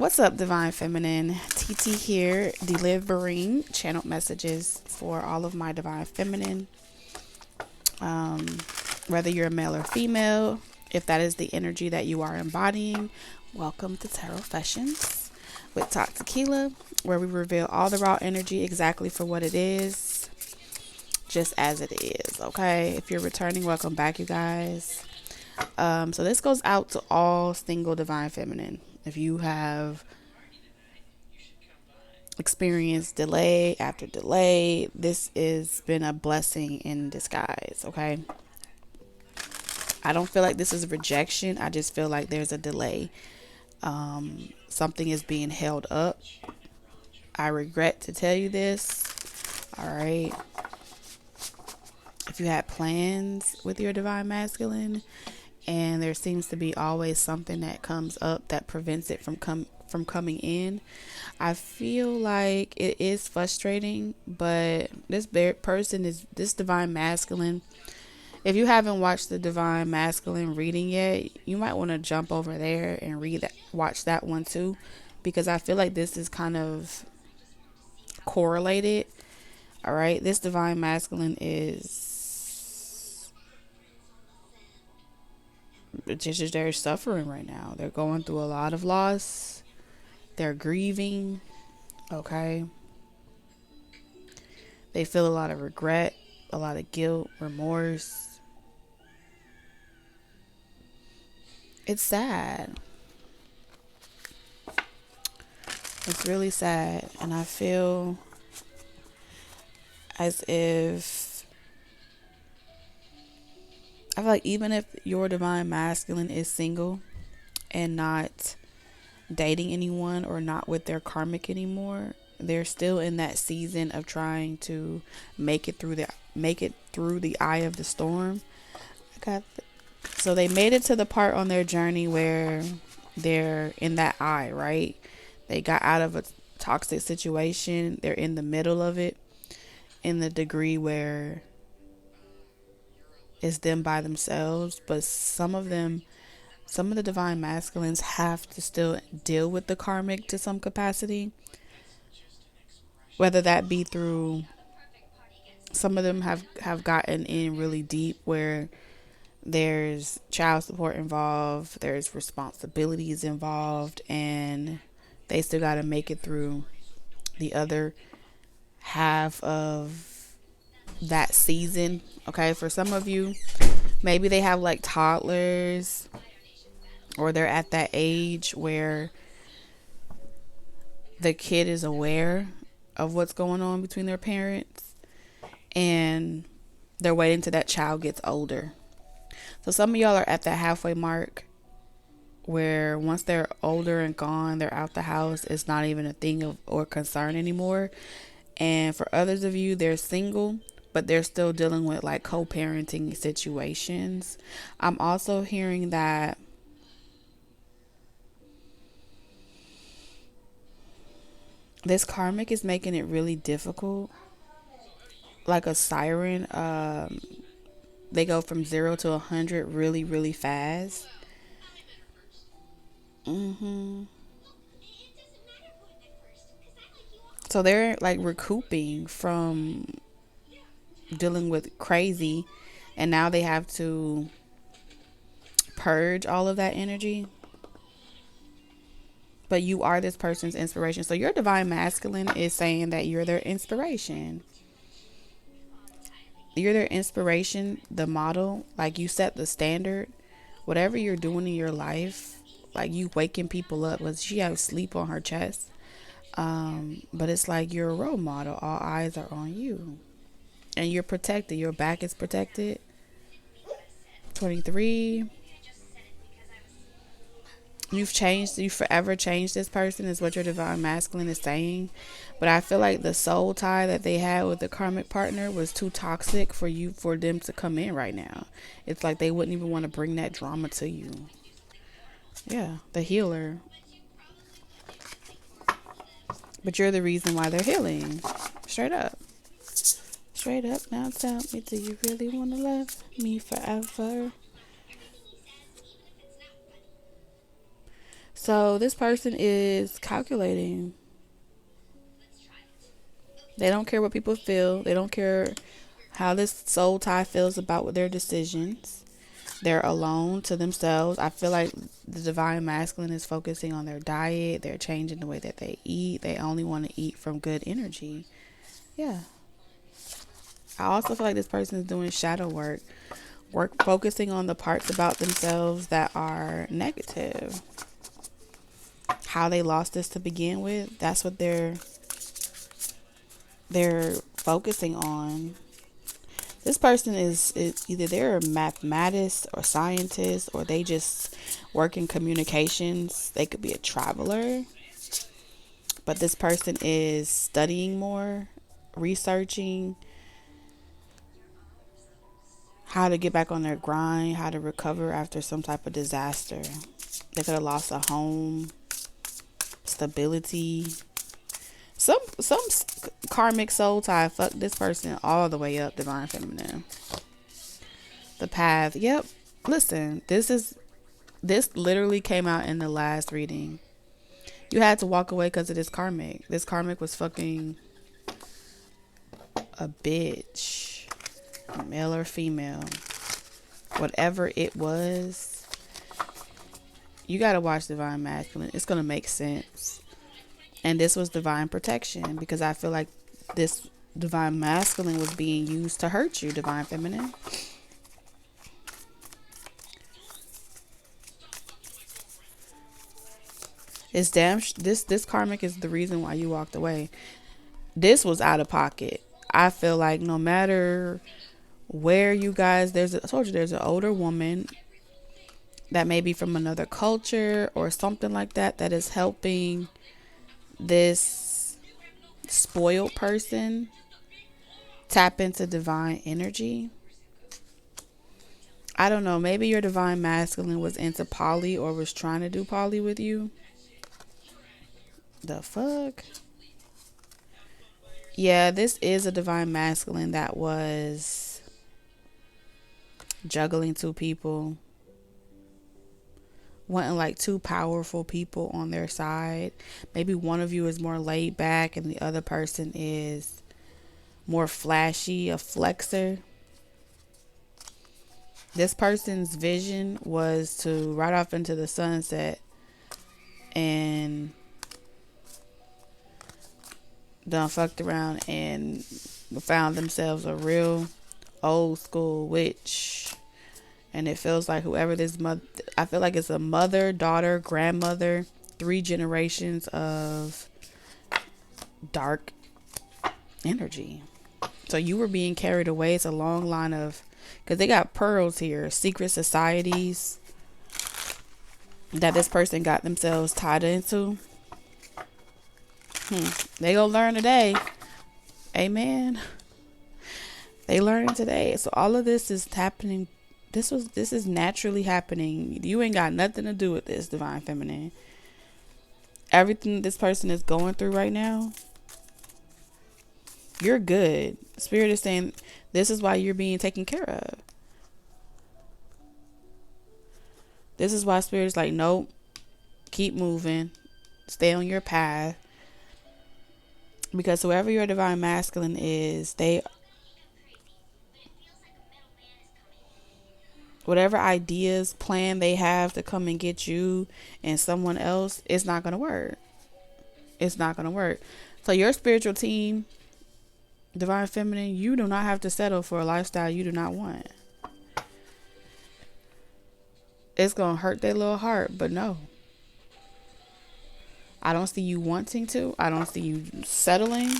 What's up, Divine Feminine? TT here, delivering channeled messages for all of my Divine Feminine. Um, Whether you're a male or female, if that is the energy that you are embodying, welcome to Tarot Fessions with Talk Tequila, where we reveal all the raw energy exactly for what it is, just as it is. Okay, if you're returning, welcome back, you guys. So this goes out to all single Divine Feminine. If you have experienced delay after delay, this has been a blessing in disguise. Okay, I don't feel like this is rejection. I just feel like there's a delay. Something is being held up. I regret to tell you this. All right, if you had plans with your Divine Masculine and there seems to be always something that comes up that prevents it from coming in, I feel like it is frustrating, but this person is this Divine Masculine. If you haven't watched the Divine Masculine reading yet, you might want to jump over there and watch that one too, because I feel like this is kind of correlated. All right, this Divine Masculine is just they're suffering right now. They're going through a lot of loss. They're grieving. Okay. They feel a lot of regret, a lot of guilt, remorse. It's sad. It's really sad. And I feel as if I feel like even if your Divine Masculine is single and not dating anyone or not with their karmic anymore, they're still in that season of trying to make it through the eye of the storm. So they made it to the part on their journey where they're in that eye, right? They got out of a toxic situation. They're in the middle of it, in the degree where it's them by themselves. But some of the Divine Masculines have to still deal with the karmic to some capacity, whether that be through, some of them have gotten in really deep where there's child support involved, there's responsibilities involved, and they still got to make it through the other half of that season. Okay, for some of you, maybe they have like toddlers, or they're at that age where the kid is aware of what's going on between their parents, and they're waiting till that child gets older. So some of y'all are at that halfway mark where once they're older and gone, they're out the house, it's not even a thing of or concern anymore. And for others of you, they're single, but they're still dealing with like co-parenting situations. I'm also hearing that this karmic is making it really difficult. Like a siren, they go from 0 to 100 really, really fast. So they're like recouping from dealing with crazy, and now they have to purge all of that energy. But you are this person's inspiration. So your Divine Masculine is saying that you're their inspiration. You're their inspiration, the model. Like, you set the standard. Whatever you're doing in your life, like you waking people up. Was she have sleep on her chest? But it's like you're a role model. All eyes are on you. And you're protected. Your back is protected. 23. You've forever changed this person, is what your Divine Masculine is saying. But I feel like the soul tie that they had with the karmic partner was too toxic for them to come in right now. It's like they wouldn't even want to bring that drama to you. Yeah, the healer. But you're the reason why they're healing. Straight up. Straight up, now tell me, do you really want to love me forever? So this person is calculating. They don't care what people feel. They don't care how this soul tie feels about their decisions. They're alone to themselves. I feel like the divine masculine is focusing on their diet. They're changing the way that they eat. They only want to eat from good energy. Yeah. I also feel like this person is doing shadow work focusing on the parts about themselves that are negative. How they lost this to begin with, that's what they're focusing on. This person is either they're a mathematist or scientist, or they just work in communications. They could be a traveler. But this person is studying more, researching how to get back on their grind, how to recover after some type of disaster. They could have lost a home, stability. Some karmic soul tie fucked this person all the way up, divine feminine. The path. Yep. Listen, this literally came out in the last reading. You had to walk away because of this karmic. This karmic was fucking a bitch, male or female, whatever it was. You gotta watch Divine Masculine. It's gonna make sense. And this was divine protection, because I feel like this divine masculine was being used to hurt you, divine feminine. It's this karmic is the reason why you walked away. This was out of pocket. I feel like no matter where you guys, I told you there's an older woman that may be from another culture or something like that is helping this spoiled person tap into divine energy. I don't know, maybe your divine masculine was into poly or was trying to do poly with you. The fuck? Yeah, this is a divine masculine that was juggling two people, wanting like two powerful people on their side. Maybe one of you is more laid back and the other person is more flashy, a flexer. This person's vision was to ride off into the sunset and done fucked around and found themselves a real old school witch. And it feels like whoever this mother, I feel like it's a mother, daughter, grandmother, 3 generations of dark energy. So you were being carried away. It's a long line of, because they got pearls here, secret societies that this person got themselves tied into. They gonna learn today. Amen. They learning today. So all of this is happening. This is naturally happening. You ain't got nothing to do with this, divine feminine. Everything this person is going through right now, you're good. Spirit is saying this is why you're being taken care of. This is why Spirit is like, nope, keep moving, stay on your path. Because whoever your divine masculine is, whatever ideas, plan they have to come and get you and someone else, it's not going to work. It's not going to work. So your spiritual team, divine feminine, you do not have to settle for a lifestyle you do not want. It's going to hurt their little heart, but no. I don't see you wanting to. I don't see you settling.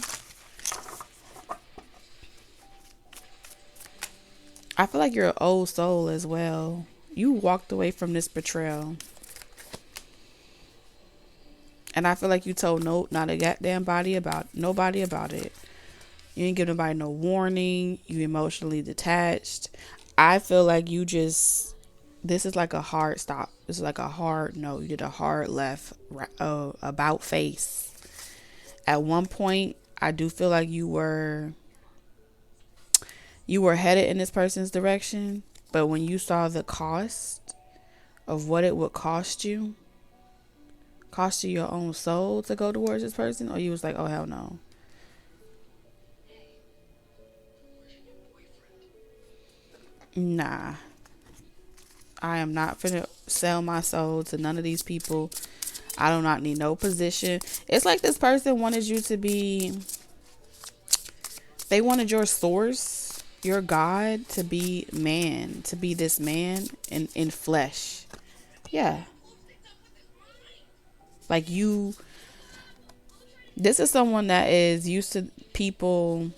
I feel like you're an old soul as well. You walked away from this betrayal. And I feel like you told not a goddamn nobody about it. You didn't give nobody no warning. You emotionally detached. I feel like this is like a hard stop. This is like a hard no. You did a hard left about face. At one point, I do feel like you were headed in this person's direction, but when you saw the cost of what it would cost you, cost you your own soul to go towards this person, or you was like, oh hell no? Nah, I am not finna sell my soul to none of these people. I do not need no position. It's like this person wanted you to be, they wanted your source, your God, to be man, to be this man in flesh. Yeah. Like you, this is someone that is used to people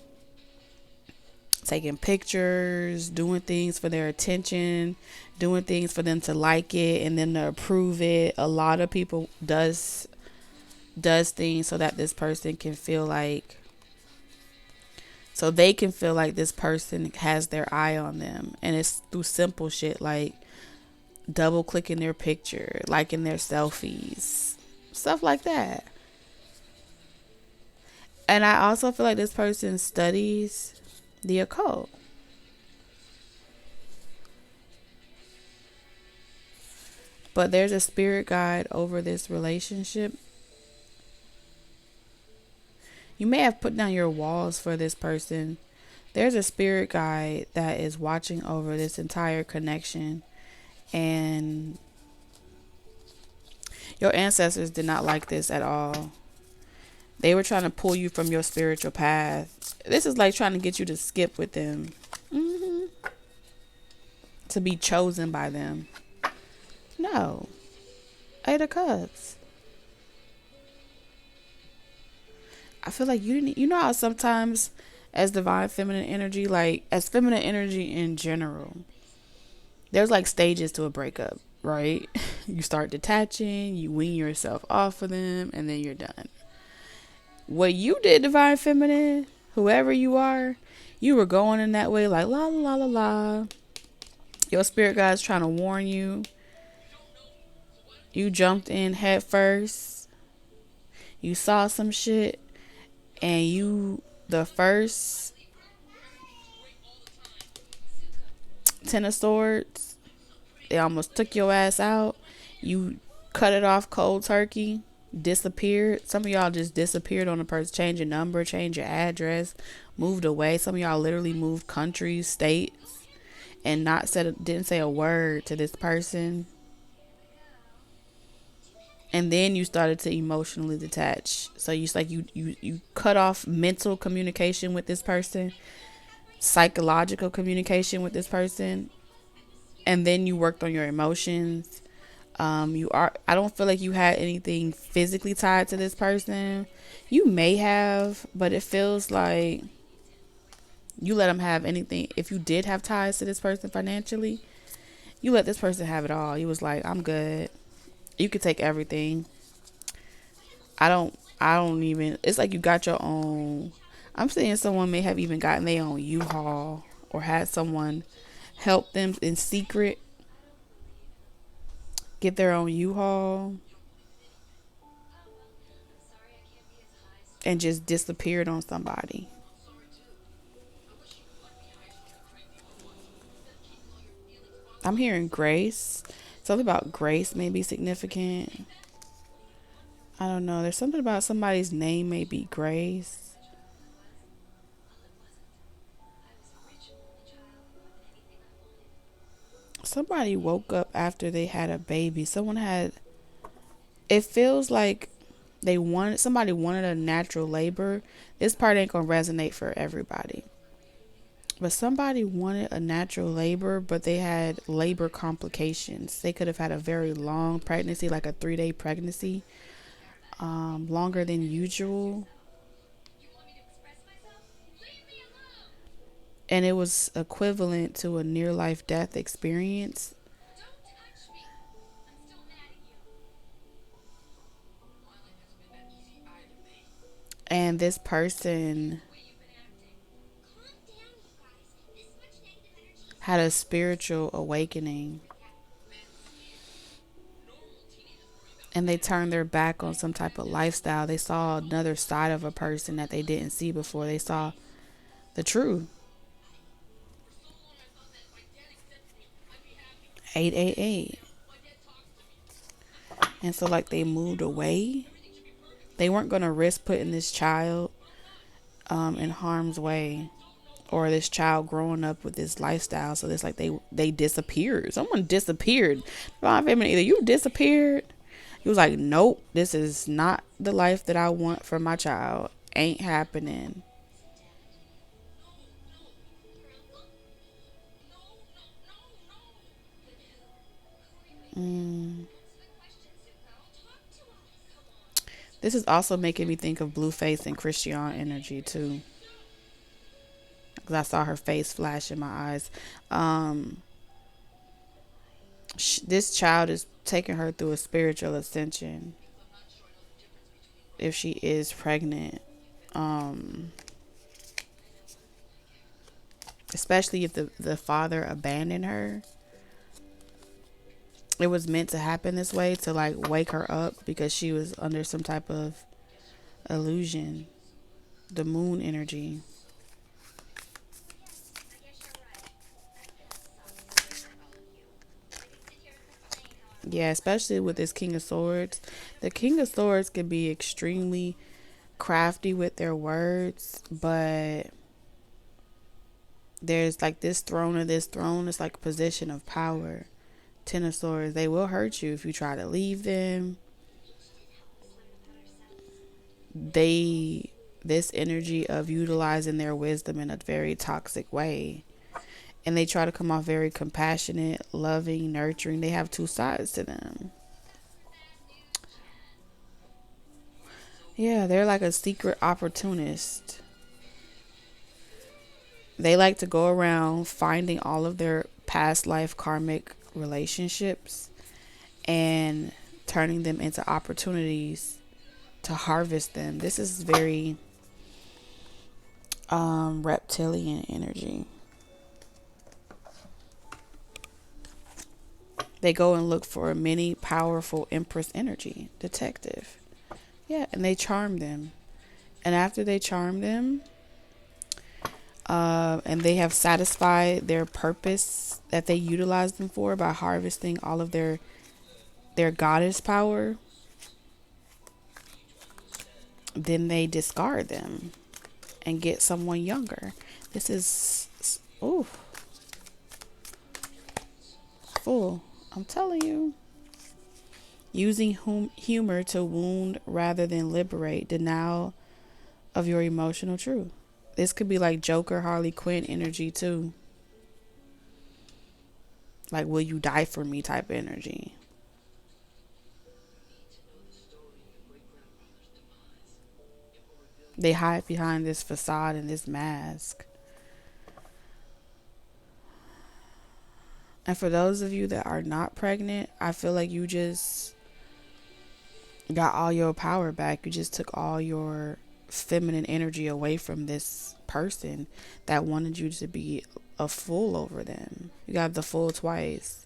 taking pictures, doing things for their attention, doing things for them to like it and then to approve it. A lot of people does things so that this person can feel like, so they can feel like this person has their eye on them. And it's through simple shit like double clicking their picture, liking their selfies, stuff like that. And I also feel like this person studies the occult. But there's a spirit guide over this relationship. You may have put down your walls for this person. There's a spirit guide that is watching over this entire connection. And your ancestors did not like this at all. They were trying to pull you from your spiritual path. This is like trying to get you to skip with them. To be chosen by them. No. Eight of Cups. I feel like you know how sometimes as divine feminine energy, like as feminine energy in general, there's like stages to a breakup, right? You start detaching, you wean yourself off of them, and then you're done. What you did, divine feminine, whoever you are, you were going in that way like la la la la la. Your spirit guide's trying to warn you. You jumped in head first. You saw some shit. And you, the first 10 of Swords, they almost took your ass out. You cut it off cold turkey. Disappeared. Some of y'all just disappeared on a person. Change your number, change your address, moved away. Some of y'all literally moved countries, states, and didn't say a word to this person. And then you started to emotionally detach. So you cut off mental communication with this person, psychological communication with this person, and then you worked on your emotions. I don't feel like you had anything physically tied to this person. You may have, but it feels like you let them have anything. If you did have ties to this person financially, you let this person have it all. You was like, I'm good. You could take everything. I don't even, it's like you got your own. I'm saying someone may have even gotten their own U-Haul or had someone help them in secret get their own U-Haul and just disappeared on somebody. I'm hearing grace. Something about grace may be significant. I don't know. There's something about somebody's name may be Grace. Somebody woke up after they had a baby. It feels like somebody wanted a natural labor. This part ain't gonna resonate for everybody. But somebody wanted a natural labor, but they had labor complications. They could have had a very long pregnancy, like a 3-day pregnancy, longer than usual. And it was equivalent to a near-life death experience. And this person had a spiritual awakening. And they turned their back on some type of lifestyle. They saw another side of a person that they didn't see before. They saw the truth. 888. And so like they moved away. They weren't going to risk putting this child in harm's way, or this child growing up with this lifestyle. So it's like they disappeared. Someone disappeared. Divine Feminine, either you disappeared. He was like, nope, this is not the life that I want for my child. Ain't happening. This is also making me think of Blueface and Christian energy too, because I saw her face flash in my eyes. This child is taking her through a spiritual ascension. If she is pregnant, especially if the father abandoned her. It was meant to happen this way, to like wake her up, because she was under some type of illusion. The moon energy. Yeah, especially with this King of Swords. The King of Swords can be extremely crafty with their words, but there's like this throne, or this throne is like a position of power. Ten of Swords, they will hurt you if you try to leave them. This energy of utilizing their wisdom in a very toxic way. And they try to come off very compassionate, loving, nurturing. They have two sides to them. Yeah, they're like a secret opportunist. They like to go around finding all of their past life karmic relationships and turning them into opportunities to harvest them. This is very reptilian energy. They go and look for a many powerful Empress energy, detective. Yeah, and they charm them. And after they charm them, and they have satisfied their purpose that they utilize them for by harvesting all of their goddess power, then they discard them and get someone younger. This is full. I'm telling you. Using humor to wound rather than liberate. Denial of your emotional truth. This could be like Joker, Harley Quinn energy too. Like, will you die for me type energy. They hide behind this facade and this mask. And for those of you that are not pregnant, I feel like you just got all your power back. You just took all your feminine energy away from this person that wanted you to be a fool over them. You got the fool twice.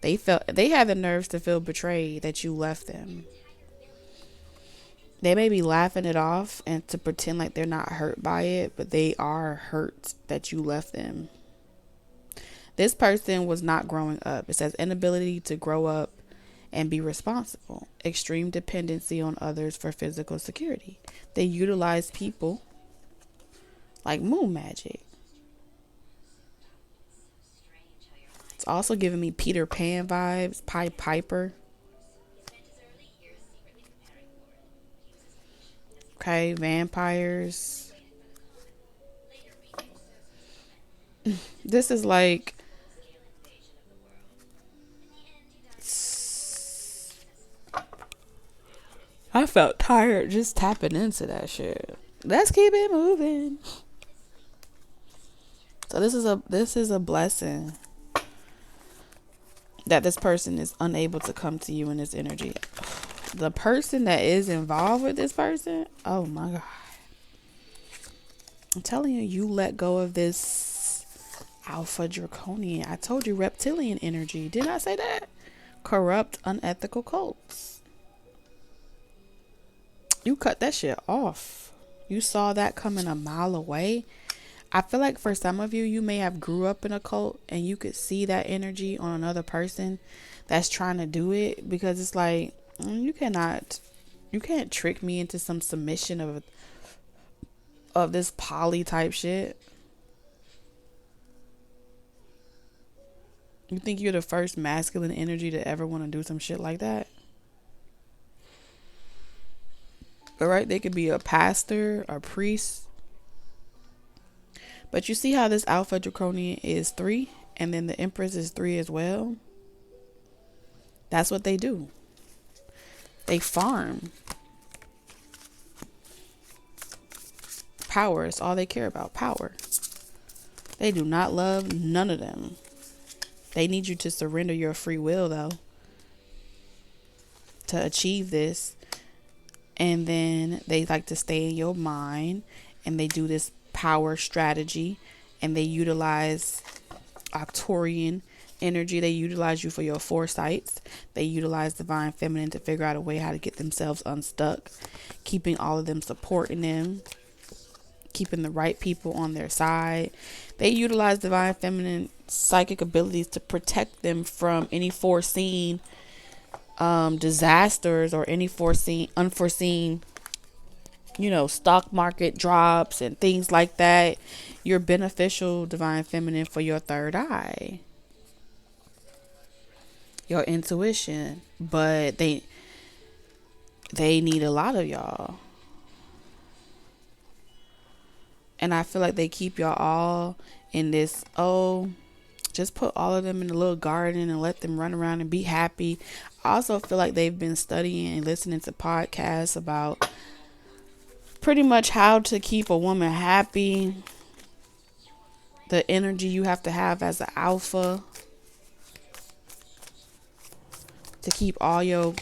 They had the nerves to feel betrayed that you left them. They may be laughing it off and to pretend like they're not hurt by it, but they are hurt that you left them. This person was not growing up. It says inability to grow up and be responsible. Extreme dependency on others for physical security. They utilize people like moon magic. It's also giving me Peter Pan vibes, Pied Piper. Okay, vampires. This is like I felt tired just tapping into that shit. Let's keep it moving. So this is a blessing that this person is unable to come to you in this energy. The person that is involved with this person, oh my God. I'm telling you, you let go of this alpha draconian. I told you reptilian energy. Didn't I say that? Corrupt, unethical cults. You cut that shit off. You saw that coming a mile away. I feel like for some of you, you may have grew up in a cult and you could see that energy on another person that's trying to do it, because it's like You can't trick me into some submission of this poly type shit. You think you're the first masculine energy to ever want to do some shit like that? All right, they could be a pastor, a priest. But you see how this Alpha Draconian is 3, and then the Empress is 3 as well? That's what they do. They farm. Power is all they care about. Power. They do not love none of them. They need you to surrender your free will, though, to achieve this. And then they like to stay in your mind, and they do this power strategy, and they utilize Octorian energy. They utilize you for your foresights. They utilize divine feminine to figure out a way how to get themselves unstuck, keeping all of them, supporting them, keeping the right people on their side. They utilize divine feminine psychic abilities to protect them from any foreseen disasters or any unforeseen, stock market drops and things like that. You're beneficial, divine feminine, for your third eye, your intuition. But they need a lot of y'all. And I feel like they keep y'all all in this, just put all of them in a little garden and let them run around and be happy. I also feel like they've been studying and listening to podcasts about pretty much how to keep a woman happy, the energy you have to have as an alpha to keep all your...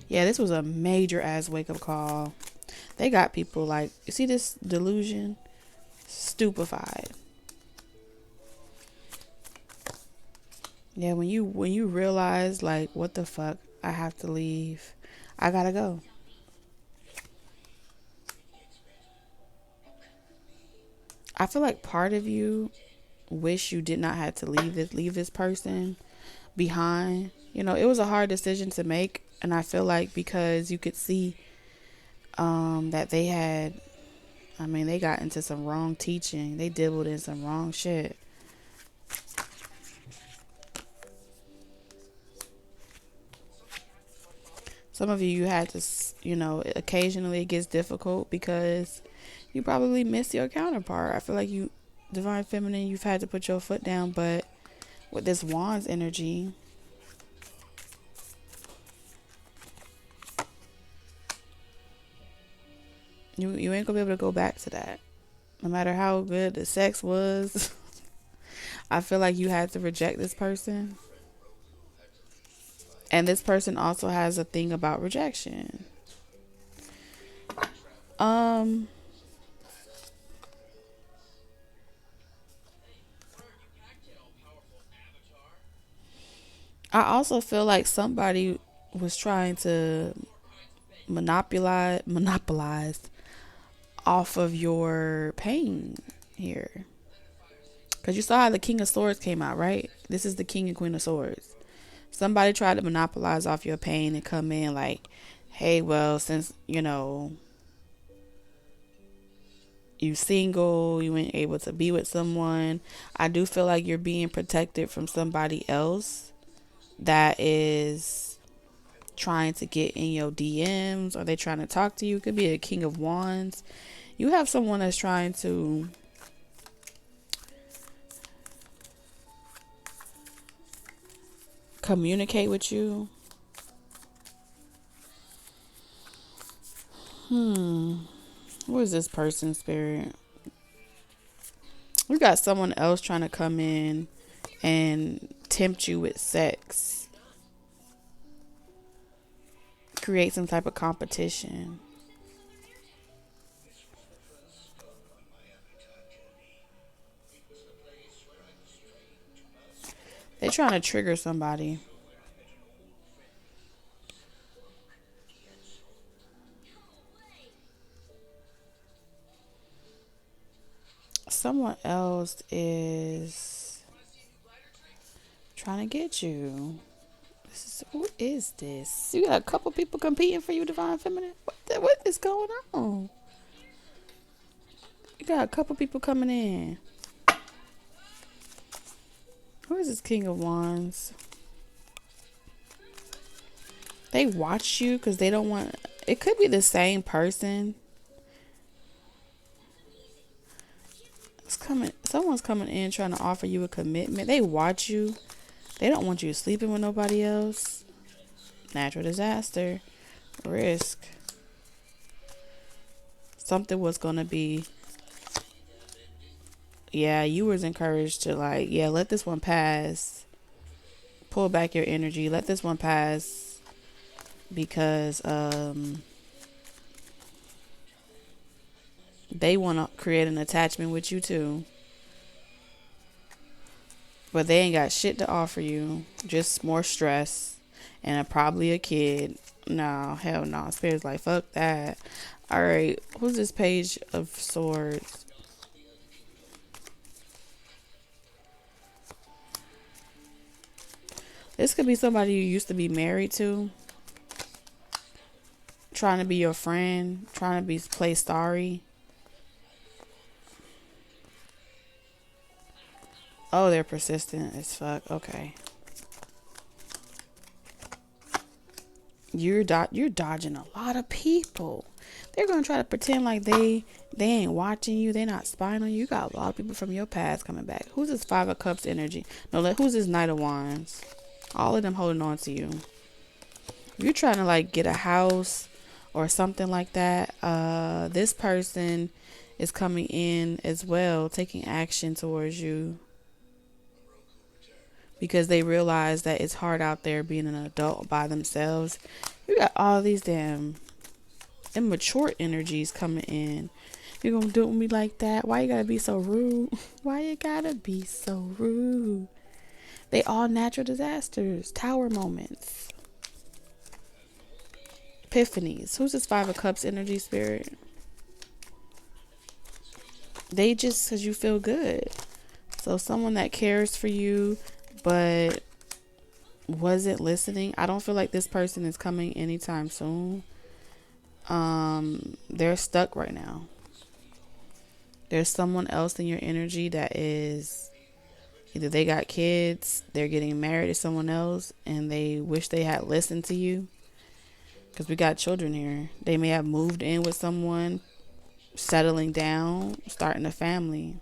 Yeah, this was a major ass wake up call. They got people like, you see this delusion? Stupefied. Yeah, when you realize, like, what the fuck, I have to leave. I gotta go. I feel like part of you wish you did not have to leave this person behind. It was a hard decision to make, and I feel like because you could see that they got into some wrong teaching. They dabbled in some wrong shit. Some of you had to, occasionally it gets difficult because you probably miss your counterpart. I feel like you, divine feminine, you've had to put your foot down, but with this Wands energy, you ain't gonna be able to go back to that. No matter how good the sex was, I feel like you had to reject this person. And this person also has a thing about rejection. I also feel like somebody was trying to monopolize off of your pain here. Because you saw how the King of Swords came out, right? This is the King and Queen of Swords. Somebody tried to monopolize off your pain and come in like, hey, well, since, you single, you ain't able to be with someone, I do feel like you're being protected from somebody else that is trying to get in your DMs, or they trying to talk to you. It could be a King of Wands. You have someone that's trying to communicate with you. What is this person's spirit? We got someone else trying to come in and tempt you with sex. Create some type of competition. They're trying to trigger somebody. Someone else is trying to get you. Who is this? You got a couple people competing for you, Divine Feminine? What is going on? You got a couple people coming in. Who is this King of Wands? They watch you because they don't want... It could be the same person. Someone's coming in trying to offer you a commitment. They watch you. They don't want you sleeping with nobody else. Natural disaster. Risk. Something was going to be... Yeah, you was encouraged to like, yeah, let this one pass. Pull back your energy. Let this one pass. Because they want to create an attachment with you too. But they ain't got shit to offer you. Just more stress. And probably a kid. No, hell no. Spirit's like, fuck that. Alright, who's this Page of Swords? This could be somebody you used to be married to. Trying to be your friend. Trying to play sorry. Oh, they're persistent as fuck. Okay. You're dodging a lot of people. They're going to try to pretend like they ain't watching you. They're not spying on you. You got a lot of people from your past coming back. Who's this Five of Cups energy? No, who's this Knight of Wands? All of them holding on to you. You're trying to like get a house or something like that. This person is coming in as well, taking action towards you. Because they realize that it's hard out there being an adult by themselves. You got all these damn immature energies coming in. You're gonna do it with me like that? Why you gotta be so rude? Why you gotta be so rude? They all natural disasters. Tower moments. Epiphanies. Who's this Five of Cups energy, Spirit? They just, because you feel good. So someone that cares for you but wasn't listening. I don't feel like this person is coming anytime soon. They're stuck right now. There's someone else in your energy that is either they got kids, they're getting married to someone else, and they wish they had listened to you. Because we got children here. They may have moved in with someone, settling down, starting a family.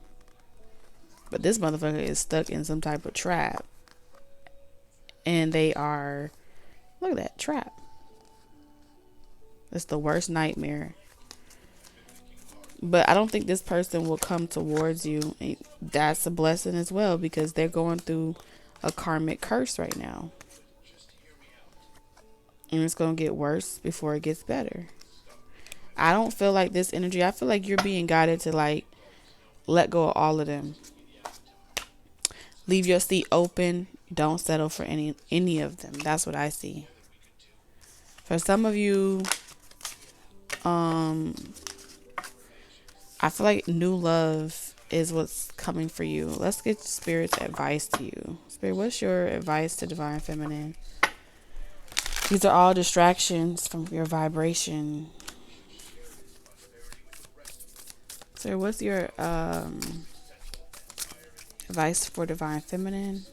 But this motherfucker is stuck in some type of trap. And they are... Look at that trap. It's the worst nightmare. But I don't think this person will come towards you. That's a blessing as well, because they're going through a karmic curse right now. And it's going to get worse before it gets better. I don't feel like this energy... I feel like you're being guided to like let go of all of them. Leave your seat open. Don't settle for any of them. That's what I see. For some of you, I feel like new love is what's coming for you. Let's get Spirit's advice to you. Spirit, what's your advice to Divine Feminine? These are all distractions from your vibration. So what's your advice for Divine Feminine?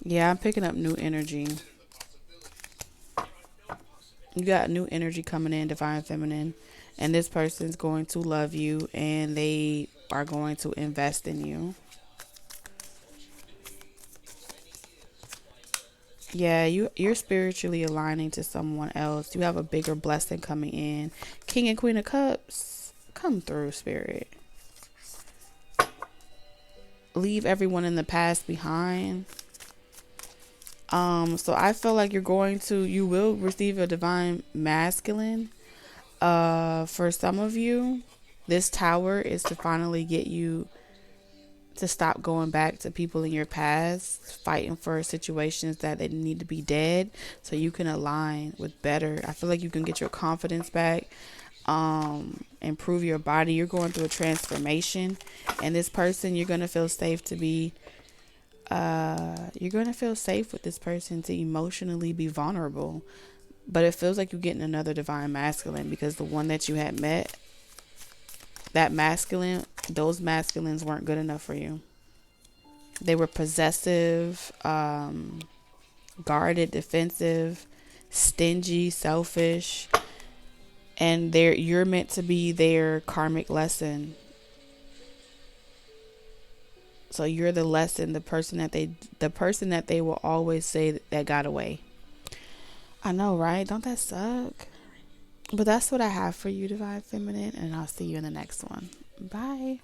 Yeah, I'm picking up new energy. You got new energy coming in, Divine Feminine. And this person's going to love you, and they are going to invest in you. Yeah, you're spiritually aligning to someone else. You have a bigger blessing coming in. King and Queen of Cups, come through, Spirit. Leave everyone in the past behind. So I feel like you will receive a divine masculine. For some of you, this tower is to finally get you to stop going back to people in your past, fighting for situations that they need to be dead, so you can align with better. I feel like you can get your confidence back. improve your body. You're going through a transformation, and this person, you're going to feel safe to be you're going to feel safe with this person to emotionally be vulnerable. But it feels like you're getting another divine masculine, because the one that you had met, that masculine, those masculines weren't good enough for you. They were possessive, guarded, defensive, stingy, selfish, and you're meant to be their karmic lesson. So you're the lesson, the person that they will always say that got away. I know, right? Don't that suck? But that's what I have for you, Divine Feminine, and I'll see you in the next one. Bye.